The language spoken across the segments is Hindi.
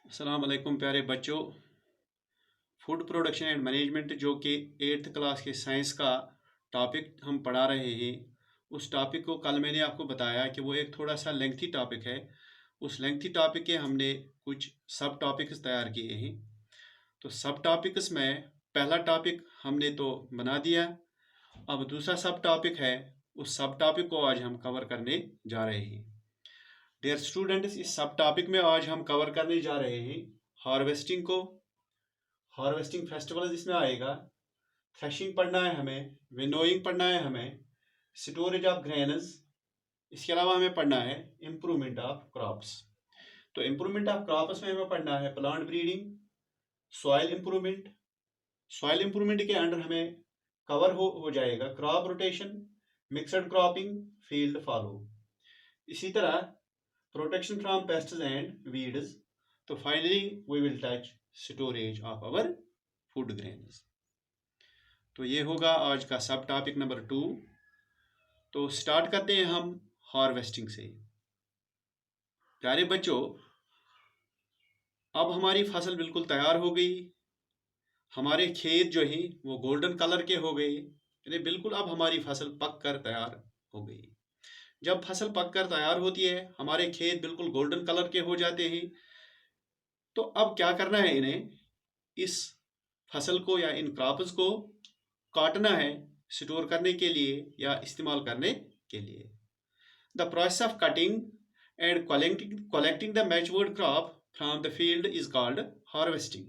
अस्सलाम वालेकुम प्यारे बच्चों। फूड प्रोडक्शन एंड मैनेजमेंट जो कि 8th क्लास के साइंस का टॉपिक हम पढ़ा रहे हैं, उस टॉपिक को कल मैंने आपको बताया कि वो एक थोड़ा सा लेंथी टॉपिक है। उस लेंथी टॉपिक के हमने कुछ सब टॉपिक्स तैयार किए हैं। तो सब टॉपिक्स में पहला टॉपिक हमने तो बना दिया। अब दूसरा सब टॉपिक है, उस सब टॉपिक को आज हम कवर करने जा रहे हैं। डियर स्टूडेंट्स, इस सब टॉपिक में आज हम कवर करने जा रहे हैं हार्वेस्टिंग को। हार्वेस्टिंग फेस्टिवल इसमें आएगा। थ्रेशिंग पढ़ना है हमें, विनोइंग पढ़ना है हमें, स्टोरेज ऑफ ग्रेन्स, इसके अलावा हमें पढ़ना है इम्प्रूवमेंट ऑफ क्रॉप्स। तो इम्प्रूवमेंट ऑफ क्रॉप्स में हमें पढ़ना है plant breeding, soil improvement. Soil improvement के अंडर हमें कवर हो जाएगा crop rotation, mixed cropping, field fallow. इसी तरह protection from pests and weeds. तो finally we will touch storage of our food grains. तो ये होगा आज का सब टॉपिक नंबर 2। तो स्टार्ट करते हैं हम हार्वेस्टिंग से। प्यारे बच्चों, अब हमारी फसल बिल्कुल तैयार हो गई। हमारे खेत जो हैं वो गोल्डन कलर के हो गए, यानी बिल्कुल अब हमारी फसल पक कर तैयार हो गई। जब फसल पक कर तैयार होती है, हमारे खेत बिल्कुल गोल्डन कलर के हो जाते हैं। तो अब क्या करना है, इन्हें इस फसल को या इन क्रॉप्स को काटना है स्टोर करने के लिए या इस्तेमाल करने के लिए। The process of cutting and collecting the matured crop from the field is called harvesting.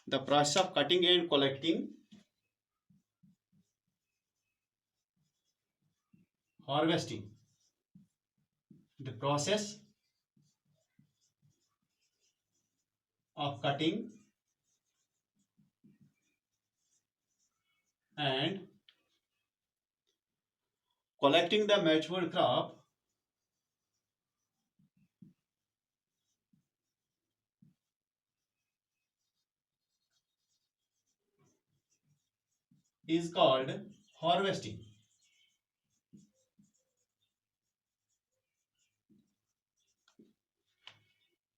The process of cutting and collecting harvesting. The process of cutting and collecting the matured crop is called harvesting.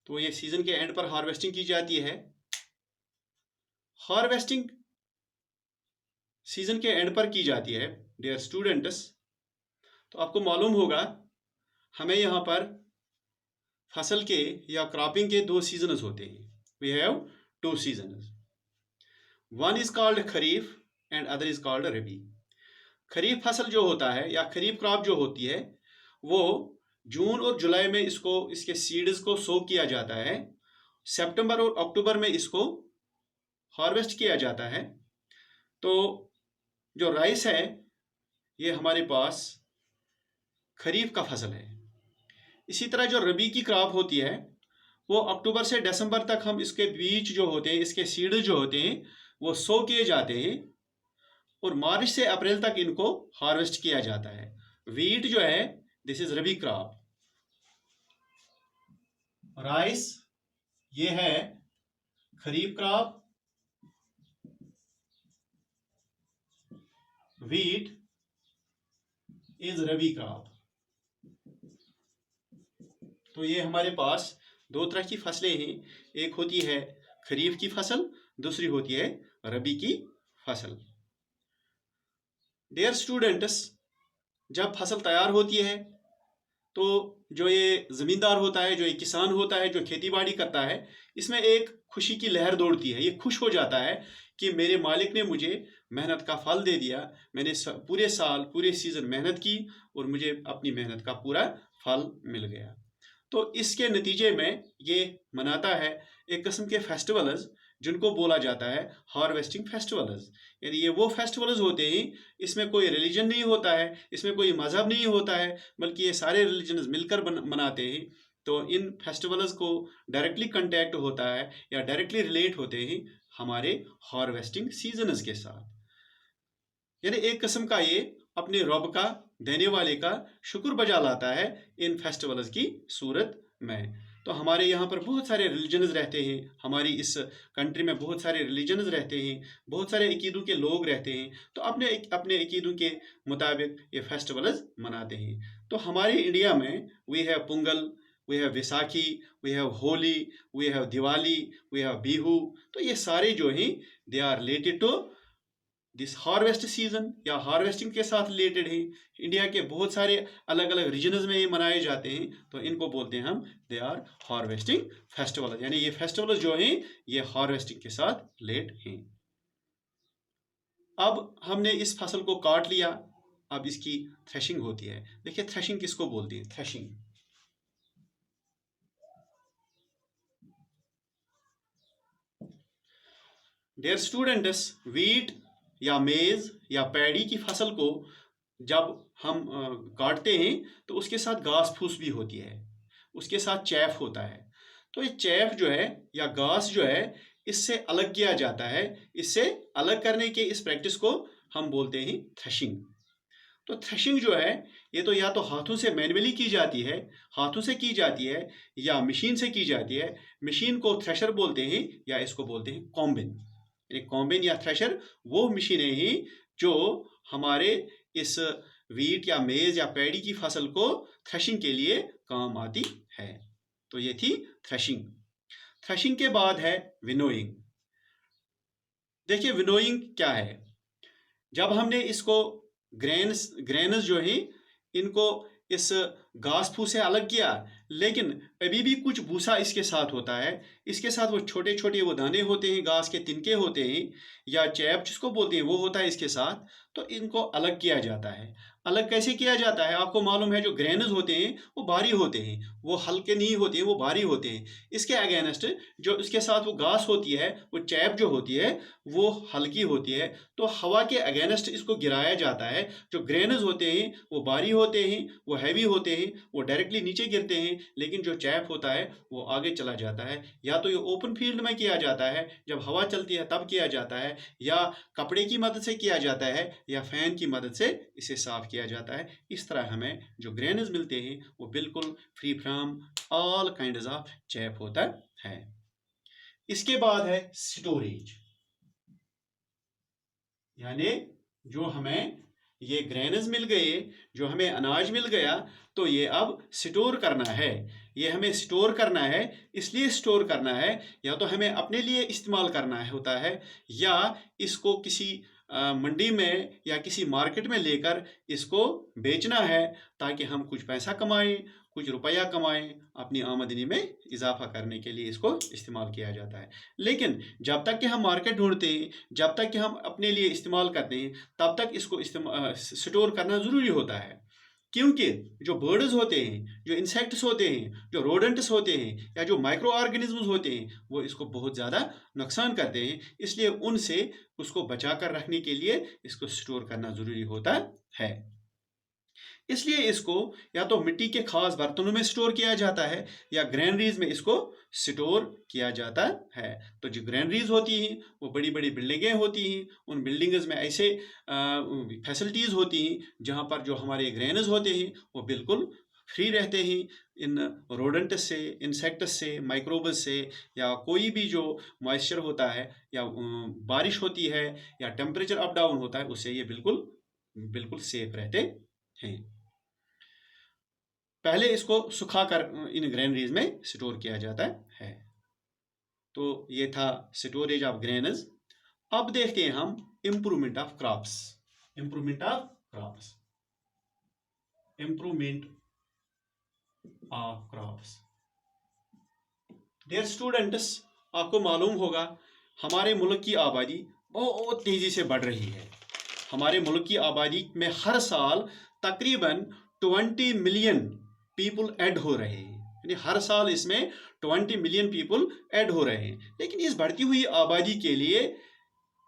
तो ये सीजन के एंड पर हार्वेस्टिंग की जाती है। हार्वेस्टिंग सीजन के एंड पर की जाती है डियर स्टूडेंट्स। तो आपको मालूम होगा हमें यहाँ पर फसल के या क्रॉपिंग के 2 सीजन्स होते हैं। We have 2 seasons. One is called kharif and other is called rabi. Kharif फसल जो होता है या खरीफ क्रॉप जो होती है, वो जून और जुलाई में इसके सीड्स को सो किया जाता है। सितंबर और अक्टूबर में इसको हार्वेस्ट किया जाता है। तो जो राइस है, ये हमारे पास खरीफ का फसल है। इसी तरह जो रबी की क्रॉप होती है, वो अक्टूबर से दिसंबर तक हम इसके बीज जो होते हैं, इसके सीड्स जो होते हैं, वो सो किए जाते हैं और मार्च से अप्रैल तक इनको हार्वेस्ट किया जाता है। वीट जो है, this is rabi crop. Rice ये है kharif crop. Wheat is rabi crop. तो ये हमारे पास 2 तरह की फसलें हैं। एक होती है खरीफ की फसल, दूसरी होती है रबी की फसल। डियर स्टूडेंट्स, जब फसल तैयार होती है तो जो ये ज़मींदार होता है, जो ये किसान होता है, जो खेती बाड़ी करता है, इसमें एक खुशी की लहर दौड़ती है। ये खुश हो जाता है कि मेरे मालिक ने मुझे मेहनत का फल दे दिया। मैंने पूरे साल पूरे सीज़न मेहनत की और मुझे अपनी मेहनत का पूरा फल मिल गया। तो इसके नतीजे में ये मनाता है एक किस्म के फेस्टिवल्स, जिनको बोला जाता है हार्वेस्टिंग फेस्टिवल्स। यानी ये वो फेस्टिवल्स होते हैं, इसमें कोई रिलीजन नहीं होता है, इसमें कोई मज़हब नहीं होता है, बल्कि ये सारे रिलीजन्स मिलकर मनाते हैं। तो इन फेस्टिवल्स को डायरेक्टली कंटेक्ट होता है या डायरेक्टली रिलेट होते हैं हमारे हार्वेस्टिंग सीजन्स के साथ। यानी एक किस्म का ये अपने रब का, देने वाले का शुक्र बजा लाता है इन फेस्टिवल्स की सूरत में। तो हमारे यहाँ पर बहुत सारे रिलीजन्स रहते हैं, हमारी इस कंट्री में बहुत सारे रिलीजन्स रहते हैं, बहुत सारे अकीदों के लोग रहते हैं। तो अपने अपने अकीदों के मुताबिक ये फेस्टिवल्स मनाते हैं। तो हमारे इंडिया में we have Pongal, we have Vaisakhi, we have Holi, we have Diwali, we have Bihu. तो ये सारे जो हैं they are related to this harvest season या हार्वेस्टिंग के साथ रिलेटेड है। इंडिया के बहुत सारे अलग अलग रीजन्स में ये मनाए जाते हैं, तो इनको बोलते हैं हम दे आर हार्वेस्टिंग फेस्टिवल, यानी ये फेस्टिवल जो हैं ये हार्वेस्टिंग के साथ रिलेट हैं। अब हमने इस फसल को काट लिया, अब इसकी थ्रेशिंग होती है। देखिए थ्रेशिंग किसको बोलते हैं, थ्रेशिंग। डियर स्टूडेंट्स, वीट या मेज या पैडी की फसल को जब हम काटते हैं तो उसके साथ घास फूस भी होती है, उसके साथ चैफ होता है। तो ये चैफ जो है या घास जो है इससे अलग किया जाता है। इससे अलग करने के इस प्रैक्टिस को हम बोलते हैं थ्रेशिंग। तो थ्रेशिंग जो है ये तो या तो हाथों से मैन्युअली की जाती है, हाथों से की जाती है, या मशीन से की जाती है। मशीन को थ्रेशर बोलते हैं या इसको बोलते हैं कॉम्बिन। कॉम्बिन या थ्रेशर वो मशीनें ही जो हमारे इस वीट या मेज या पैडी की फसल को थ्रेशिंग के लिए काम आती है। तो ये थी थ्रेशिंग। थ्रेशिंग के बाद है विनोइंग। देखिए विनोइंग क्या है, जब हमने इसको ग्रेन्स जो है इनको इस घास फूस से अलग किया, लेकिन अभी भी कुछ भूसा इसके साथ होता है। इसके साथ वो छोटे छोटे वो दाने होते हैं, घास के तिनके होते हैं या चैप जिसको बोलते हैं, वो होता है इसके साथ। तो इनको अलग किया जाता है। अलग कैसे किया जाता है, आपको मालूम है जो ग्रेन्स होते हैं वो भारी होते हैं, वो हल्के नहीं होते हैं, वो भारी होते हैं। इसके अगेंस्ट जो इसके साथ वो घास होती है, वो चैप जो होती है वो हल्की होती है। तो हवा के अगेंस्ट इसको गिराया जाता है। जो ग्रेन्स होते हैं वो भारी होते हैं, वो हैवी होते हैं, वो डायरेक्टली नीचे गिरते हैं, लेकिन जो चैप होता है वो आगे चला जाता है। या तो ये ओपन फील्ड में किया जाता है, जब हवा चलती है तब किया जाता है, या कपड़े की मदद से किया जाता है, या फैन की मदद से इसे साफ किया जाता है। इस तरह हमें जो ग्रेन्स मिलते हैं वो बिल्कुल free from all kinds of chap होता है। इसके बाद है स्टोरेज, यानी जो हमें ये ग्रेन्स मिल गए, जो हमें अनाज मिल गया, तो ये अब स्टोर करना है। ये हमें स्टोर करना है, इसलिए स्टोर करना है या तो हमें अपने लिए इस्तेमाल करना होता है, या इसको किसी मंडी में या किसी मार्केट में लेकर इसको बेचना है, ताकि हम कुछ पैसा कमाएं, कुछ रुपया कमाएं, अपनी आमदनी में इजाफा करने के लिए इसको इस्तेमाल किया जाता है। लेकिन जब तक कि हम मार्केट ढूंढते हैं, जब तक कि हम अपने लिए इस्तेमाल करते हैं, तब तक इसको स्टोर करना ज़रूरी होता है। क्योंकि जो बर्ड्स होते हैं, जो इंसेक्ट्स होते हैं, जो रोडेंट्स होते हैं, या जो माइक्रो ऑर्गेनिज्म्स होते हैं, वो इसको बहुत ज़्यादा नुकसान करते हैं। इसलिए उनसे उसको बचा कर रखने के लिए इसको स्टोर करना ज़रूरी होता है। इसलिए इसको या तो मिट्टी के खास बर्तनों में स्टोर किया जाता है, या ग्रैनरीज में इसको स्टोर किया जाता है। तो जो ग्रैनरीज होती हैं वो बड़ी बड़ी बिल्डिंगें होती हैं। उन बिल्डिंग्स में ऐसे फैसिलिटीज़ होती हैं जहाँ पर जो हमारे ग्रेन्स होते हैं वो बिल्कुल फ्री रहते हैं इन रोडेंट से, इंसेक्ट्स से, माइक्रोब्स से, या कोई भी जो मॉइस्चर होता है, या बारिश होती है, या टेम्परेचर अप डाउन होता है, उससे ये बिल्कुल बिल्कुल सेफ रहते हैं। पहले इसको सुखाकर इन ग्रेनरीज में स्टोर किया जाता है। तो ये था स्टोरेज ऑफ ग्रेन्स। अब देखते हैं हम improvement of crops. Improvement of crops, improvement of crops. Dear students, आपको मालूम होगा हमारे मुल्क की आबादी बहुत तेजी से बढ़ रही है। हमारे मुल्क की आबादी में हर साल तकरीबन 20 मिलियन पीपल ऐड हो रहे हैं, यानी हर साल इसमें 20 मिलियन पीपल ऐड हो रहे हैं। लेकिन इस बढ़ती हुई आबादी के लिए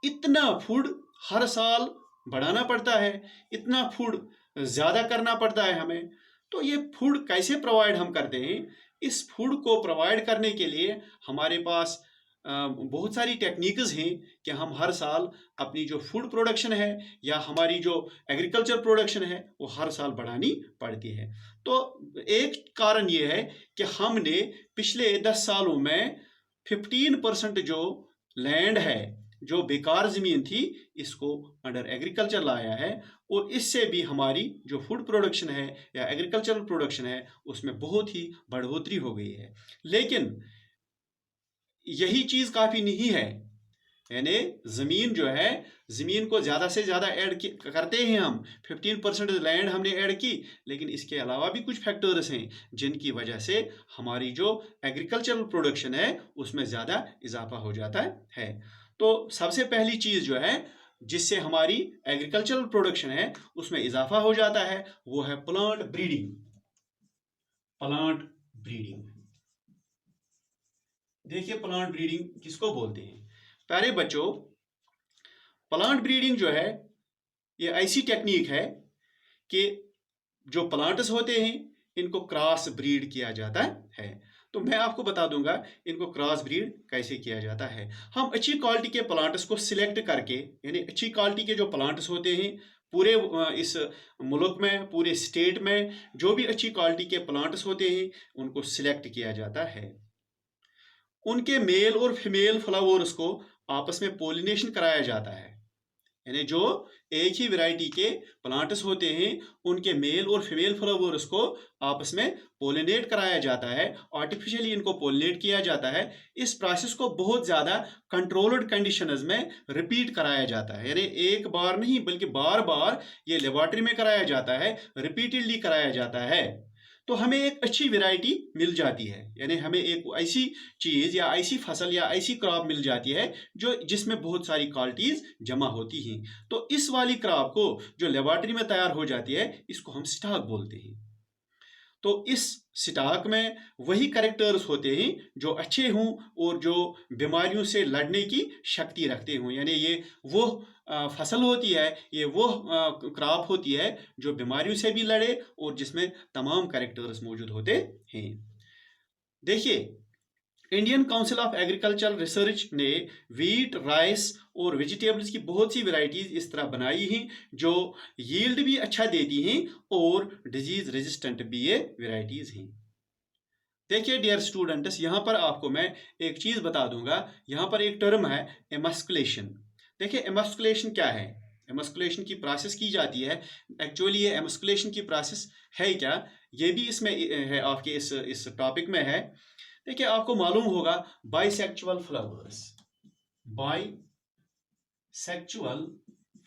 इतना फूड हर साल बढ़ाना पड़ता है, इतना फूड ज़्यादा करना पड़ता है हमें। तो ये फूड कैसे प्रोवाइड हम करते हैं? इस फूड को प्रोवाइड करने के लिए हमारे पास बहुत सारी टेक्निक्स हैं कि हम हर साल अपनी जो फूड प्रोडक्शन है या हमारी जो एग्रीकल्चर प्रोडक्शन है वो हर साल बढ़ानी पड़ती है। तो एक कारण ये है कि हमने पिछले 10 सालों में 15% जो लैंड है जो बेकार ज़मीन थी इसको अंडर एग्रीकल्चर लाया है, और इससे भी हमारी जो फूड प्रोडक्शन है या एग्रीकल्चरल प्रोडक्शन है उसमें बहुत ही बढ़ोतरी हो गई है। लेकिन यही चीज़ काफ़ी नहीं है, यानी ज़मीन जो है, ज़मीन को ज़्यादा से ज़्यादा ऐड करते हैं हम, 15% लैंड हमने ऐड की, लेकिन इसके अलावा भी कुछ फैक्टर्स हैं जिनकी वजह से हमारी जो एग्रीकल्चरल प्रोडक्शन है उसमें ज़्यादा इजाफा हो जाता है। तो सबसे पहली चीज़ जो है जिससे हमारी एग्रीकल्चरल प्रोडक्शन है उसमें इजाफा हो जाता है वो है प्लांट ब्रीडिंग। प्लांट ब्रीडिंग, देखिए प्लांट ब्रीडिंग किसको बोलते हैं। प्यारे बच्चों, प्लांट ब्रीडिंग जो है ये ऐसी टेक्निक है कि जो प्लांट्स होते हैं इनको क्रॉस ब्रीड किया जाता है। तो मैं आपको बता दूंगा इनको क्रॉस ब्रीड कैसे किया जाता है। हम अच्छी क्वालिटी के प्लांट्स को सिलेक्ट करके, यानी अच्छी क्वालिटी के जो प्लांट्स होते हैं पूरे इस मुल्क में, पूरे स्टेट में जो भी अच्छी क्वालिटी के प्लांट्स होते हैं उनको सिलेक्ट किया जाता है। उनके मेल और फीमेल फ्लावर्स को आपस में पोलिनेशन कराया जाता है, यानी जो एक ही वैरायटी के प्लांट्स होते हैं उनके मेल और फीमेल फ्लावर्स को आपस में पोलिनेट कराया जाता है, आर्टिफिशियली इनको पोलिनेट किया जाता है। इस प्रोसेस को बहुत ज़्यादा कंट्रोल्ड कंडीशंस में रिपीट कराया जाता है, यानी एक बार नहीं बल्कि बार बार ये लेबोरेटरी में कराया जाता है, रिपीटेडली कराया जाता है। तो हमें एक अच्छी वैरायटी मिल जाती है, यानी हमें एक ऐसी चीज़ या ऐसी फसल या ऐसी क्रॉप मिल जाती है जो जिसमें बहुत सारी क्वालिटीज़ जमा होती हैं। तो इस वाली क्रॉप को जो लेबोरेटरी में तैयार हो जाती है इसको हम स्टॉक बोलते हैं। तो इस स्टॉक में वही कैरेक्टर्स होते हैं जो अच्छे हों और जो बीमारियों से लड़ने की शक्ति रखते हों, यानी ये वो फसल होती है, ये वो क्रॉप होती है जो बीमारियों से भी लड़े और जिसमें तमाम कैरेक्टर्स मौजूद होते हैं। देखिए, Indian council of agricultural research ने वीट, राइस और वेजिटेबल्स की बहुत सी वैरायटीज इस तरह बनाई हैं जो यील्ड भी अच्छा देती हैं और डिजीज रेजिस्टेंट भी ये वैरायटीज हैं। देखिए डियर स्टूडेंट्स, यहाँ पर आपको मैं एक चीज़ बता दूंगा। यहाँ पर एक टर्म है एमस्कुलेशन। देखिए एमस्कुलेशन क्या है, एमस्कुलेशन की प्रोसेस की जाती है। एक्चुअली ये एमस्कुलेशन की प्रोसेस है क्या, ये भी इसमें है, आपके इस टॉपिक में है। देखिए आपको मालूम होगा bisexual flowers, bisexual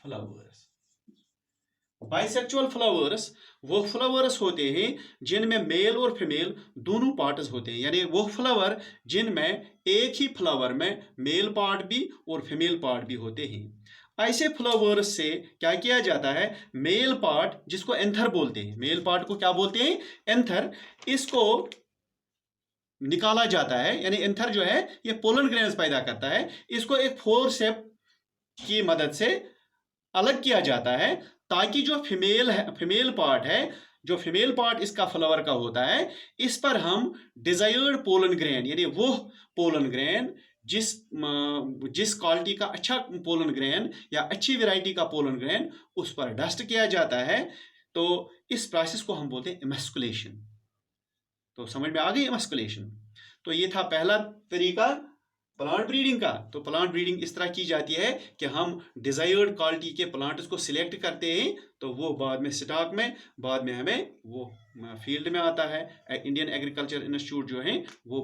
flowers, bisexual flowers वो फ्लावर्स होते हैं जिनमें मेल और फीमेल दोनों पार्ट्स होते हैं, यानी वो फ्लावर जिनमें एक ही फ्लावर में मेल पार्ट भी और फीमेल पार्ट भी होते हैं। ऐसे फ्लावर्स से क्या किया जाता है, मेल पार्ट जिसको एंथर बोलते हैं, मेल पार्ट को क्या बोलते हैं, एंथर, इसको निकाला जाता है। यानी एंथर जो है ये पोलन ग्रेन्स पैदा करता है, इसको एक फोर्सेप की मदद से अलग किया जाता है ताकि जो फीमेल पार्ट है, जो फीमेल पार्ट इसका फ्लावर का होता है, इस पर हम डिजायर्ड पोलन ग्रेन, यानी वो पोलन ग्रेन जिस क्वालिटी का अच्छा पोलन ग्रेन या अच्छी वैरायटी का पोलन ग्रेन उस पर डस्ट किया जाता है। तो इस प्रोसेस को हम बोलते हैं एमस्कुलेशन। तो समझ में आ गई एमस्कुलेशन। तो ये था पहला तरीका प्लांट ब्रीडिंग का। तो प्लांट ब्रीडिंग इस तरह की जाती है कि हम डिजायर्ड क्वालिटी के प्लांट्स को सिलेक्ट करते हैं, तो वो बाद में स्टॉक में, बाद में हमें वो फील्ड में आता है। इंडियन एग्रीकल्चर इंस्टीट्यूट जो है वो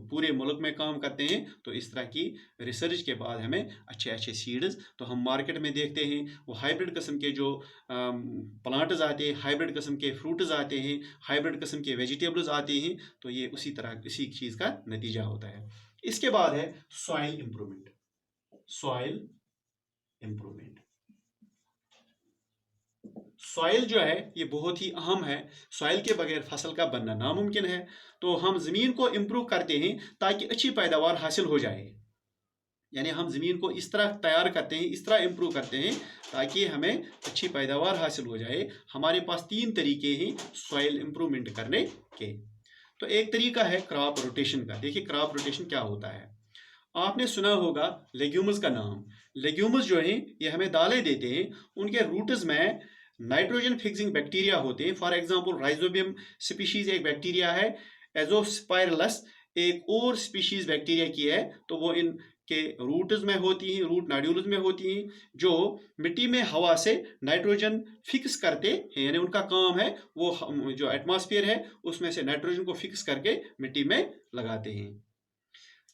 पूरे मुल्क में काम करते हैं। तो इस तरह की रिसर्च के बाद हमें अच्छे अच्छे सीड्स, तो हम मार्केट में देखते हैं वो हाइब्रिड किस्म के जो प्लांट्स आते हैं, हाइब्रिड किस्म के फ्रूट्स आते हैं, हाइब्रिड किस्म के वेजिटेबल्स आते हैं। तो ये उसी तरह इसी चीज़ का नतीजा होता है। इसके बाद है soil improvement. Soil improvement, soil जो है ये बहुत ही अहम है। सॉइल के बगैर फसल का बनना नामुमकिन है। तो हम ज़मीन को इम्प्रूव करते हैं ताकि अच्छी पैदावार हासिल हो जाए, यानी हम ज़मीन को इस तरह तैयार करते हैं, इस तरह इम्प्रूव करते हैं ताकि हमें अच्छी पैदावार हासिल हो जाए। हमारे पास 3 तरीके हैं सॉइल इम्प्रूवमेंट करने के। तो एक तरीका है क्रॉप रोटेशन का। देखिए क्रॉप रोटेशन क्या होता है, आपने सुना होगा लेग्यूम्स का नाम। लेग्यूम्स जो हैं ये हमें दालें देते हैं, उनके रूट्स में नाइट्रोजन फिक्सिंग बैक्टीरिया होते हैं। फॉर एग्जांपल राइजोबियम स्पीशीज एक बैक्टीरिया है, एजोस्पाइरलस एक और स्पीशीज बैक्टीरिया की है। तो वो इन के रूट्स में होती हैं, रूट नोड्यूल्स में होती हैं, जो मिट्टी में हवा से नाइट्रोजन फिक्स करते हैं। यानी उनका काम है वो जो एटमॉस्फेयर है उसमें से नाइट्रोजन को फिक्स करके मिट्टी में लगाते हैं।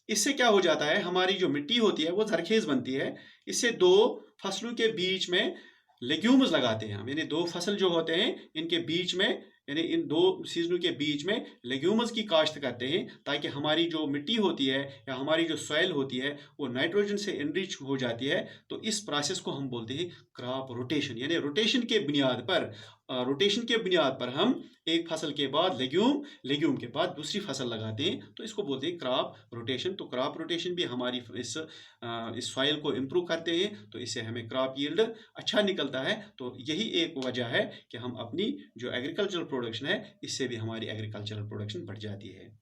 इससे क्या हो जाता है, हमारी जो मिट्टी होती है वो जरखेज बनती है। इससे दो फसलों के बीच में लेग्यूम्स लगाते हैं हम, यानी दो फसल जो होते हैं इनके बीच में, यानी इन दो सीजनों के बीच में लेग्यूम्स की काश्त करते हैं, ताकि हमारी जो मिट्टी होती है या हमारी जो सॉइल होती है वो नाइट्रोजन से इनरिच हो जाती है। तो इस प्रोसेस को हम बोलते हैं क्रॉप रोटेशन। यानी रोटेशन के बुनियाद पर हम एक फसल के बाद लेग्यूम के बाद दूसरी फसल लगाते हैं, तो इसको बोलते हैं क्रॉप रोटेशन। तो क्रॉप रोटेशन भी हमारी इस सॉइल को इम्प्रूव करते हैं, तो इससे हमें क्रॉप यील्ड अच्छा निकलता है। तो यही एक वजह है कि हम अपनी जो एग्रीकल्चरल प्रोडक्शन है इससे भी हमारी एग्रीकल्चरल प्रोडक्शन बढ़ जाती है।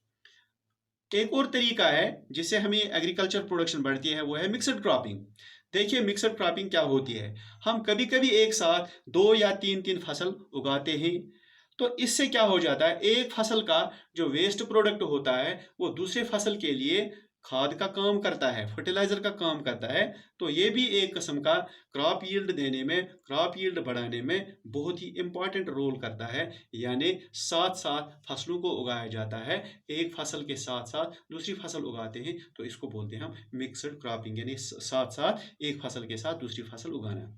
एक और तरीका है जिससे हमें एग्रीकल्चर प्रोडक्शन बढ़ती है, वो है मिक्सड क्रॉपिंग। देखिए मिक्सड क्रॉपिंग क्या होती है, हम कभी कभी एक साथ 2 या 3 फसल उगाते हैं। तो इससे क्या हो जाता है, एक फसल का जो वेस्ट प्रोडक्ट होता है वो दूसरे फसल के लिए खाद का काम करता है, फर्टिलाइजर का काम करता है। तो ये भी एक किस्म का क्रॉप यील्ड देने में, क्रॉप यील्ड बढ़ाने में बहुत ही इंपॉर्टेंट रोल करता है। यानी साथ साथ फसलों को उगाया जाता है, एक फसल के साथ साथ दूसरी फसल उगाते हैं, तो इसको बोलते हैं हम मिक्सड क्रॉपिंग, यानी साथ साथ एक फसल के साथ दूसरी फसल उगाना।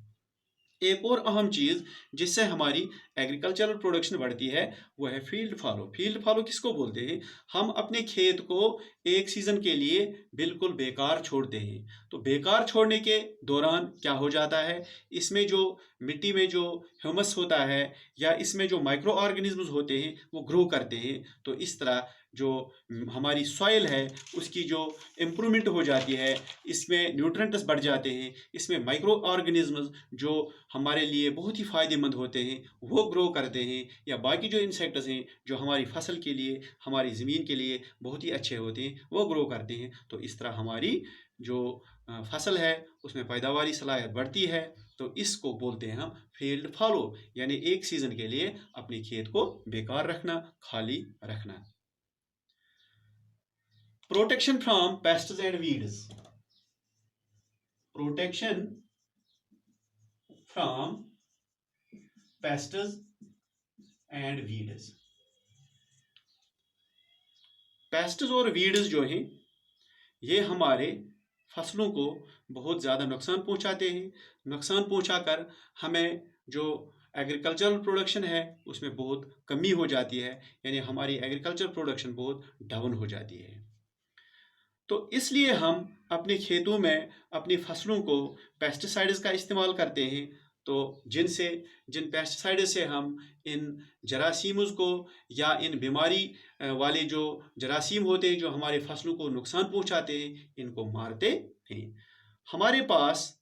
एक और अहम चीज़ जिससे हमारी एग्रीकल्चरल प्रोडक्शन बढ़ती है वो है फील्ड फॉलो। फील्ड फॉलो किसको बोलते हैं, हम अपने खेत को एक सीज़न के लिए बिल्कुल बेकार छोड़ते हैं। तो बेकार छोड़ने के दौरान क्या हो जाता है, इसमें जो मिट्टी में जो ह्यूमस होता है या इसमें जो माइक्रो ऑर्गेनिज्म्स होते हैं वो ग्रो करते हैं। तो इस तरह जो हमारी सॉइल है उसकी जो इम्प्रूवमेंट हो जाती है, इसमें न्यूट्रिएंट्स बढ़ जाते हैं, इसमें माइक्रो ऑर्गेनिज्म्स जो हमारे लिए बहुत ही फ़ायदेमंद होते हैं वो ग्रो करते हैं, या बाकी जो इंसेक्ट्स हैं जो हमारी फसल के लिए, हमारी ज़मीन के लिए बहुत ही अच्छे होते हैं वो ग्रो करते हैं। तो इस तरह हमारी जो फसल है उसमें पैदावारी सलाहियत बढ़ती है। तो इसको बोलते हैं हम फील्ड फॉलो, यानी एक सीज़न के लिए अपने खेत को बेकार रखना, खाली रखना। Protection from pests and weeds. Protection from pests and weeds. Pests और वीड्स जो हैं ये हमारे फसलों को बहुत ज़्यादा नुकसान पहुंचाते हैं। नुकसान पहुंचाकर हमें जो एग्रीकल्चरल प्रोडक्शन है उसमें बहुत कमी हो जाती है, यानी हमारी एग्रीकल्चर प्रोडक्शन बहुत डाउन हो जाती है। तो इसलिए हम अपने खेतों में अपनी फसलों को पेस्टिसाइड्स का इस्तेमाल करते हैं। तो जिन पेस्टिसाइड्स से हम इन जरासीमों को या इन बीमारी वाले जो जरासीम होते हैं जो हमारे फसलों को नुकसान पहुंचाते हैं, इनको मारते हैं। हमारे पास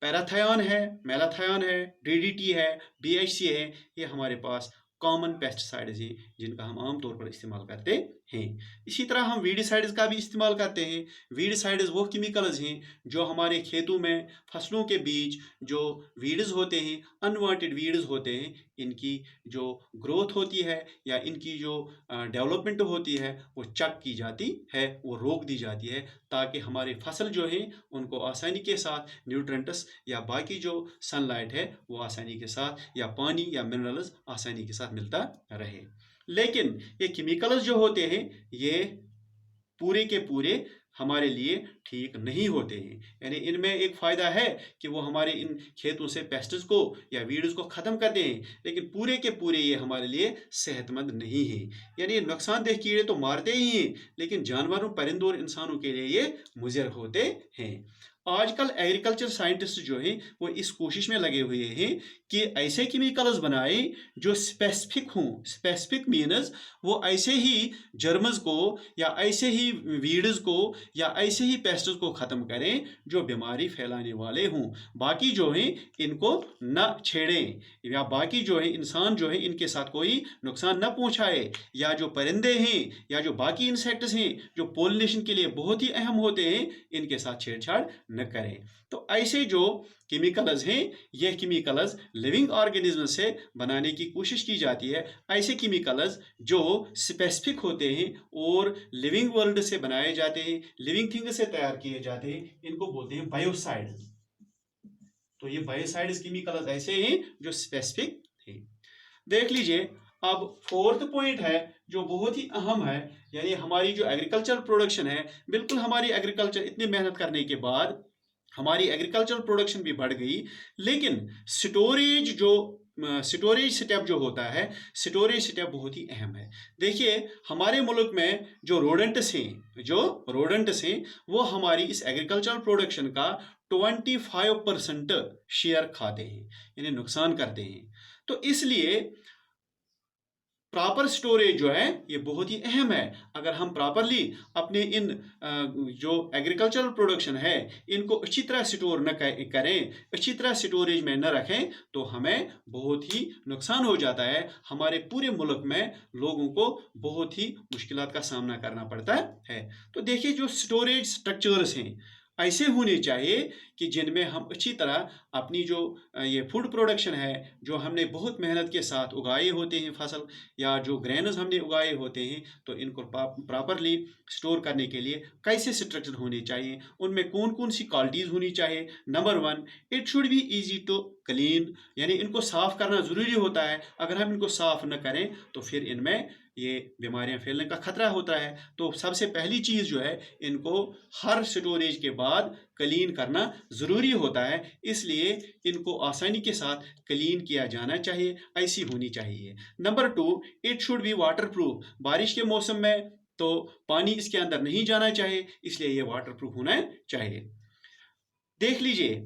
पैराथायन है, मेलाथायन है, डीडीटी है, बीएचसी है, ये हमारे पास कॉमन पेस्टिसाइड्स हैं जिनका हम आमतौर पर इस्तेमाल करते हैं। इसी तरह हम वीडिसाइड्स का भी इस्तेमाल करते हैं। वीडिसाइड्स वो केमिकल्स हैं जो हमारे खेतों में फसलों के बीच जो वीड्स होते हैं, अनवांटेड वीड्स होते हैं, इनकी जो ग्रोथ होती है या इनकी जो डेवलपमेंट होती है वो चेक की जाती है, वो रोक दी जाती है, ताकि हमारे फसल जो हैं उनको आसानी के साथ न्यूट्रिएंट्स या बाकी जो सनलाइट है वो आसानी के साथ, या पानी या मिनरल्स आसानी के साथ मिलता रहे। लेकिन ये केमिकल्स जो होते हैं ये पूरे के पूरे हमारे लिए ठीक नहीं होते हैं। यानी इनमें एक फ़ायदा है कि वो हमारे इन खेतों से पेस्ट्स को या वीड्स को ख़त्म कर दें, लेकिन पूरे के पूरे ये हमारे लिए सेहतमंद नहीं है। यानी नुकसानदेह कीड़े तो मारते ही हैं, लेकिन जानवरों, परिंदों और इंसानों के लिए ये मुज़र होते हैं। आजकल एग्रीकल्चर साइंटिस्ट जो हैं वो इस कोशिश में लगे हुए हैं कि ऐसे केमिकल्स बनाए जो स्पेसिफिक हों। स्पेसिफिक मीन्स वो ऐसे ही जर्म्स को या ऐसे ही वीड्स को या ऐसे ही पेस्ट्स को ख़त्म करें जो बीमारी फैलाने वाले हों। बाकी जो हैं इनको न छेड़ें, या बाकी जो है इंसान जो है इनके साथ कोई नुकसान न पहुंचाए, या जो परिंदे हैं या जो बाकी इंसेक्ट्स हैं जो पोलिनेशन के लिए बहुत ही अहम होते हैं, इनके साथ छेड़छाड़ न करें। तो ऐसे जो केमिकल्स हैं, यह केमिकल्स लिविंग ऑर्गेनिज्म से बनाने की कोशिश की जाती है। ऐसे केमिकल्स जो स्पेसिफिक होते हैं और लिविंग वर्ल्ड से बनाए जाते हैं, लिविंग थिंग से तैयार किए जाते हैं, इनको बोलते हैं बायोसाइड्स। तो ये बायोसाइड्स केमिकल्स ऐसे हैं जो स्पेसिफिक थे। देख लीजिए, अब फोर्थ पॉइंट है जो बहुत ही अहम है, यानी हमारी जो एग्रीकल्चर प्रोडक्शन है, बिल्कुल हमारी एग्रीकल्चर इतनी मेहनत करने के बाद हमारी एग्रीकल्चर प्रोडक्शन भी बढ़ गई, लेकिन स्टोरेज स्टेप जो होता है, स्टोरेज स्टेप बहुत ही अहम है। देखिए, हमारे मुल्क में जो रोडेंट्स हैं वो हमारी इस एग्रीकल्चर प्रोडक्शन का 25% शेयर खाते हैं, यानी नुकसान करते हैं। तो इसलिए प्रॉपर स्टोरेज जो है ये बहुत ही अहम है। अगर हम प्रॉपरली अपने इन जो एग्रीकल्चरल प्रोडक्शन है इनको अच्छी तरह स्टोर न करें, अच्छी तरह स्टोरेज में न रखें, तो हमें बहुत ही नुकसान हो जाता है। हमारे पूरे मुल्क में लोगों को बहुत ही मुश्किलात का सामना करना पड़ता है। तो देखिए, जो स्टोरेज स्ट्रक्चर्स हैं ऐसे होने चाहिए कि जिनमें हम अच्छी तरह अपनी जो ये फूड प्रोडक्शन है, जो हमने बहुत मेहनत के साथ उगाए होते हैं फसल, या जो ग्रेन्स हमने उगाए होते हैं, तो इनको प्रॉपरली स्टोर करने के लिए कैसे स्ट्रक्चर होने चाहिए, उनमें कौन कौन सी क्वालिटीज़ होनी चाहिए। Number 1, it should be easy to clean, यानी इनको साफ़ करना ज़रूरी होता है। अगर हम इनको साफ़ न करें तो फिर इनमें ये बीमारियां फैलने का खतरा होता है। तो सबसे पहली चीज़ जो है, इनको हर स्टोरेज के बाद क्लीन करना ज़रूरी होता है, इसलिए इनको आसानी के साथ क्लीन किया जाना चाहिए, ऐसी होनी चाहिए। Number 2, it should B water proof. बारिश के मौसम में तो पानी इसके अंदर नहीं जाना चाहिए, इसलिए ये वाटर प्रूफ होना चाहिए। देख लीजिए,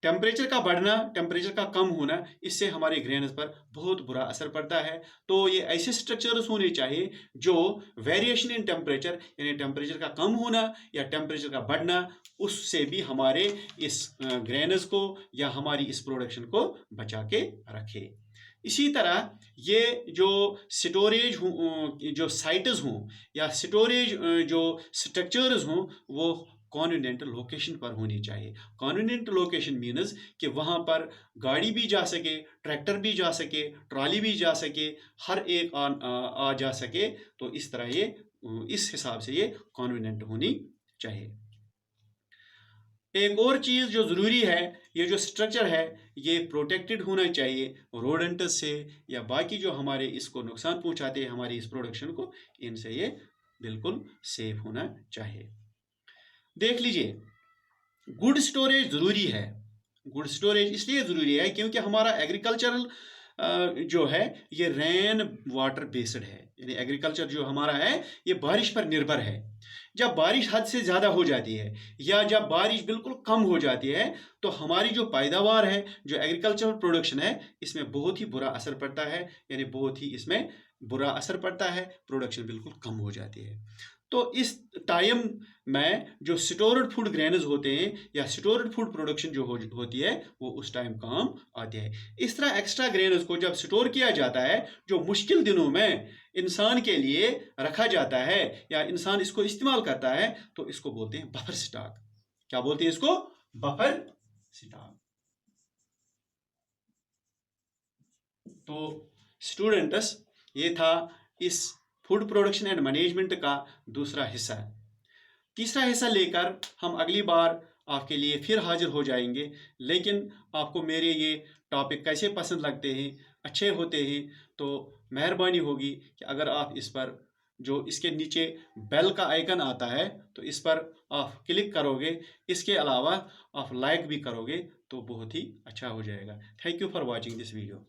टेम्परेचर का बढ़ना, टेम्परेचर का कम होना, इससे हमारे ग्रेन्स पर बहुत बुरा असर पड़ता है। तो ये ऐसे स्ट्रक्चर्स होने चाहिए जो वेरिएशन इन टेम्परेचर, यानी टेम्परेचर का कम होना या टेम्परेचर का बढ़ना, उससे भी हमारे इस ग्रेन्स को या हमारी इस प्रोडक्शन को बचा के रखे। इसी तरह ये जो स्टोरेज जो साइट्स हों या स्टोरेज जो स्ट्रक्चर्स हों, वो कॉन्वेनेंट लोकेशन पर होनी चाहिए। कॉन्वेनेंट लोकेशन मीन्स कि वहाँ पर गाड़ी भी जा सके, ट्रैक्टर भी जा सके, ट्रॉली भी जा सके, हर एक आ जा सके। तो इस तरह ये इस हिसाब से ये कॉन्वेनेंट होनी चाहिए। एक और चीज़ जो ज़रूरी है, ये जो स्ट्रक्चर है ये प्रोटेक्टेड होना चाहिए रोडेंट्स से या बाकी जो हमारे इसको नुकसान पहुंचाते हैं हमारी इस प्रोडक्शन को, इनसे ये बिल्कुल सेफ होना चाहिए। देख लीजिए, गुड स्टोरेज ज़रूरी है। गुड स्टोरेज इसलिए ज़रूरी है क्योंकि हमारा एग्रीकल्चरल जो है ये रेन वाटर बेस्ड है, यानी एग्रीकल्चर जो हमारा है ये बारिश पर निर्भर है। जब बारिश हद से ज़्यादा हो जाती है या जब बारिश बिल्कुल कम हो जाती है, तो हमारी जो पैदावार है, जो एग्रीकल्चरल प्रोडक्शन है, इसमें बहुत ही बुरा असर पड़ता है, यानी बहुत ही इसमें बुरा असर पड़ता है, प्रोडक्शन बिल्कुल कम हो जाती है। तो इस टाइम में जो स्टोर्ड फूड ग्रेन्स होते हैं या स्टोर्ड फूड प्रोडक्शन जो होती है वो उस टाइम काम आती है। इस तरह एक्स्ट्रा ग्रेन्स को जब स्टोर किया जाता है, जो मुश्किल दिनों में इंसान के लिए रखा जाता है या इंसान इसको इस्तेमाल करता है, तो इसको बोलते हैं बफर स्टॉक। क्या बोलते हैं इसको? Buffer stock. तो स्टूडेंट्स, ये था इस फूड प्रोडक्शन एंड मैनेजमेंट का दूसरा हिस्सा। तीसरा हिस्सा लेकर हम अगली बार आपके लिए फिर हाजिर हो जाएंगे। लेकिन आपको मेरे ये टॉपिक कैसे पसंद लगते हैं, अच्छे होते हैं, तो मेहरबानी होगी कि अगर आप इस पर जो इसके नीचे बेल का आइकन आता है तो इस पर आप क्लिक करोगे, इसके अलावा आप लाइक भी करोगे तो बहुत ही अच्छा हो जाएगा। Thank you for watching this video.